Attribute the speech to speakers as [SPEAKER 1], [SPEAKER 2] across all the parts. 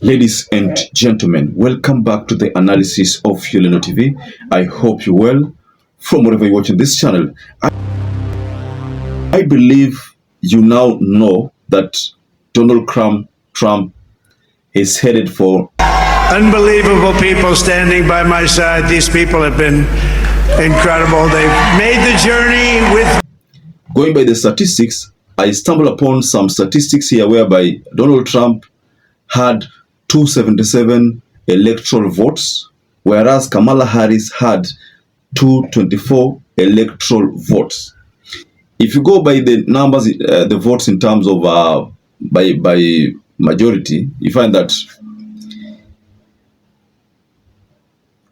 [SPEAKER 1] Ladies and gentlemen, welcome back to the analysis of YOLENO TV. I hope you're well from wherever you're watching this channel. I believe you now know that Donald Trump is headed for...
[SPEAKER 2] Unbelievable people standing by my side. These people have been incredible. They've made the journey with...
[SPEAKER 1] Going by the statistics, I stumbled upon some statistics here whereby Donald Trump had 277 electoral votes, whereas Kamala Harris had 224 electoral votes. If you go by the numbers, the votes in terms of by majority, you find that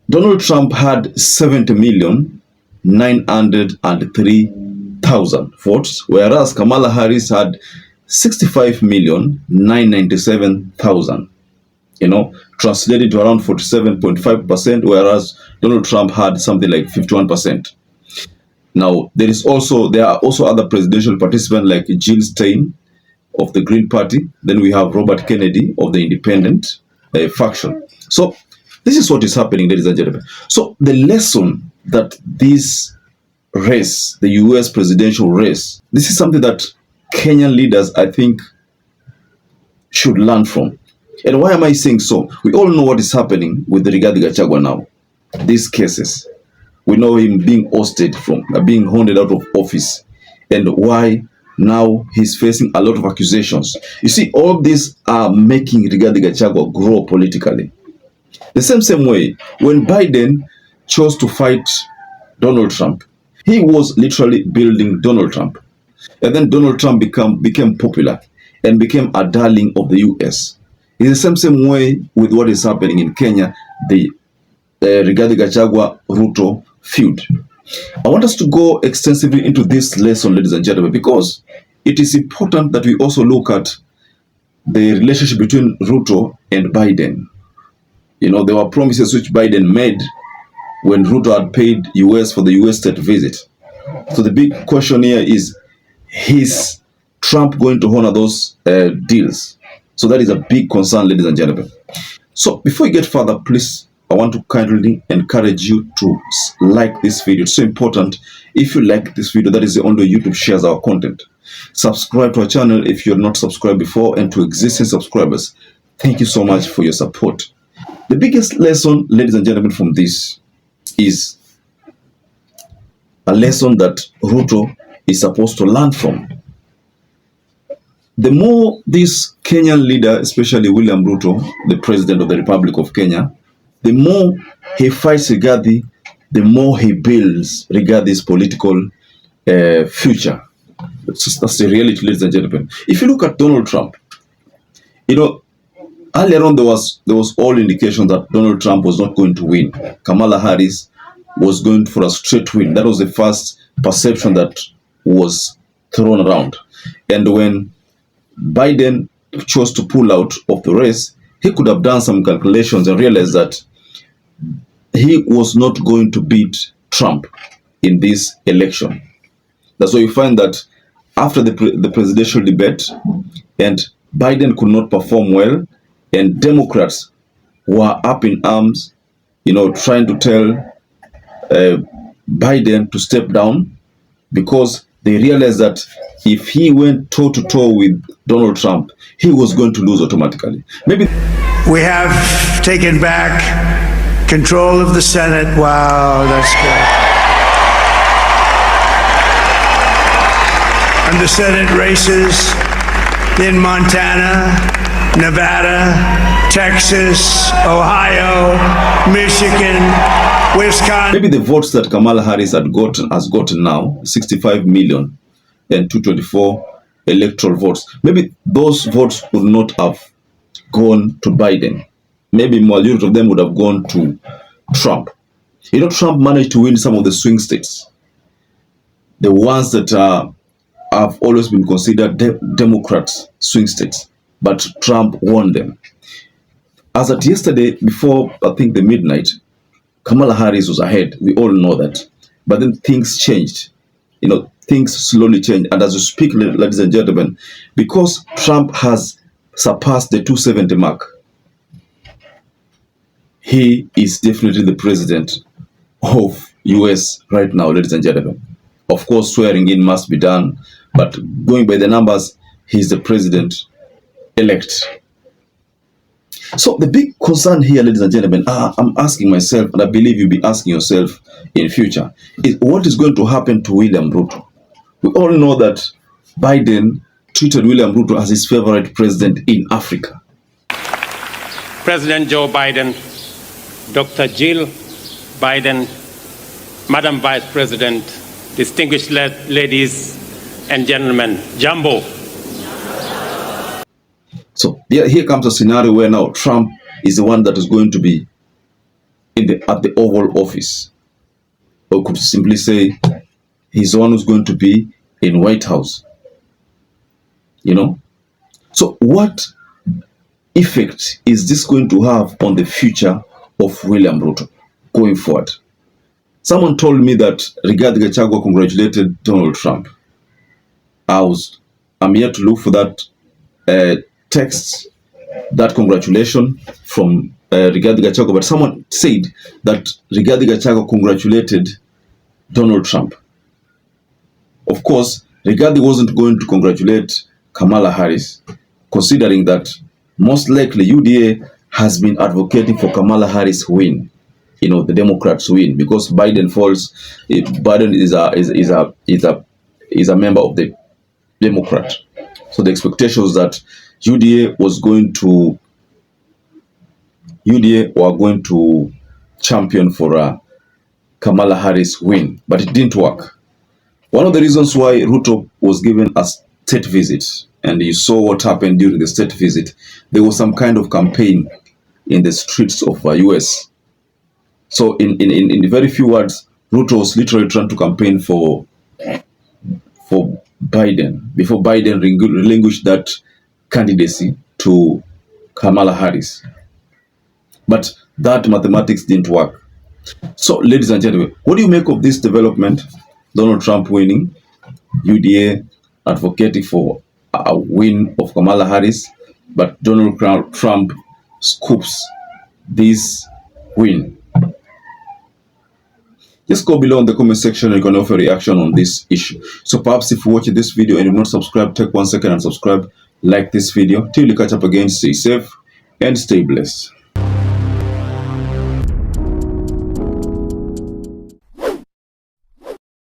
[SPEAKER 1] Donald Trump had 70,903,000 votes, whereas Kamala Harris had 65,997,000. Translated to around 47.5%, whereas Donald Trump had something like 51%. Now, there are also other presidential participants like Jill Stein of the Green Party. Then we have Robert Kennedy of the Independent faction. So this is what is happening, ladies and gentlemen. So the lesson that this race, the US presidential race, this is something that Kenyan leaders, I think, should learn from. And why am I saying so? We all know what is happening with Rigathi Gachagua now. These cases. We know him being ousted from, being hounded out of office. And why now he's facing a lot of accusations. You see, all these are making Rigathi Gachagua grow politically. The same way, when Biden chose to fight Donald Trump, he was literally building Donald Trump. And then Donald Trump became popular and became a darling of the US. It's the same way with what is happening in Kenya, the Rigathi Gachagua Ruto feud. I want us to go extensively into this lesson, ladies and gentlemen, because it is important that we also look at the relationship between Ruto and Biden. There were promises which Biden made when Ruto had paid US for the US state visit. So the big question here is Trump going to honor those deals? So that is a big concern, ladies and gentlemen. So before we get further, please, I want to kindly encourage you to like this video. It's so important. If you like this video, that is the only way YouTube shares our content. Subscribe to our channel if you're not subscribed before, and to existing subscribers, thank you so much for your support. The biggest lesson, ladies and gentlemen, from this is a lesson that Ruto is supposed to learn from. The more this Kenyan leader, especially William Ruto, the president of the Republic of Kenya, the more he fights Rigathi, the more he builds Rigathi's political future. That's the reality, ladies and gentlemen. If you look at Donald Trump, earlier on there was all indication that Donald Trump was not going to win. Kamala Harris was going for a straight win. That was the first perception that was thrown around. And when Biden chose to pull out of the race, he could have done some calculations and realized that he was not going to beat Trump in this election. That's why you find that after the presidential debate, and Biden could not perform well, and Democrats were up in arms, trying to tell Biden to step down, because they realized that if he went toe-to-toe with Donald Trump, he was going to lose automatically. Maybe
[SPEAKER 2] we have taken back control of the Senate. Wow, that's good. And the Senate races in Montana, Nevada, Texas, Ohio, Michigan, Wisconsin.
[SPEAKER 1] Maybe the votes that Kamala Harris has gotten now, 65 million and 224 electoral votes, maybe those votes would not have gone to Biden. Maybe majority of them would have gone to Trump. Trump managed to win some of the swing states, the ones that have always been considered Democrats swing states, but Trump won them. As at yesterday, before I think the midnight, Kamala Harris was ahead. We all know that. But then things changed. Things slowly change. And as we speak, ladies and gentlemen, because Trump has surpassed the 270 mark, he is definitely the president of US right now, ladies and gentlemen. Of course, swearing in must be done, but going by the numbers, he's the president-elect. So the big concern here, ladies and gentlemen, I'm asking myself, and I believe you'll be asking yourself in future, is what is going to happen to William Ruto? We all know that Biden treated William Ruto as his favorite president in Africa.
[SPEAKER 3] President Joe Biden, Dr. Jill Biden, Madam Vice President, distinguished ladies and gentlemen, Jumbo.
[SPEAKER 1] So here comes a scenario where now Trump is the one that is going to be at the Oval Office. Or could simply say he's the one who's going to be in White House. You know? So what effect is this going to have on the future of William Ruto going forward? Someone told me that Rigathi Gachagua congratulated Donald Trump. I'm here to look for that text, that congratulation from Rigathi Gachagua, but someone said that Rigathi Gachagua congratulated Donald Trump. Of course, Rigathi wasn't going to congratulate Kamala Harris, considering that most likely UDA has been advocating for Kamala Harris win, the Democrats win, because Biden is a member of the Democrat. So the expectation was that UDA were going to champion for Kamala Harris win, but it didn't work. One of the reasons why Ruto was given a state visit, and you saw what happened during the state visit, there was some kind of campaign in the streets of US. So in very few words, Ruto was literally trying to campaign for Biden before Biden relinquished that candidacy to Kamala Harris. But that mathematics didn't work. So, ladies and gentlemen, what do you make of this development? Donald Trump winning, UDA advocating for a win of Kamala Harris, but Donald Trump scoops this win. Just go below in the comment section and you can offer a reaction on this issue. So perhaps if you watch this video and you're not subscribed, take 1 second and subscribe, like this video. Till you catch up again, stay safe and stay blessed.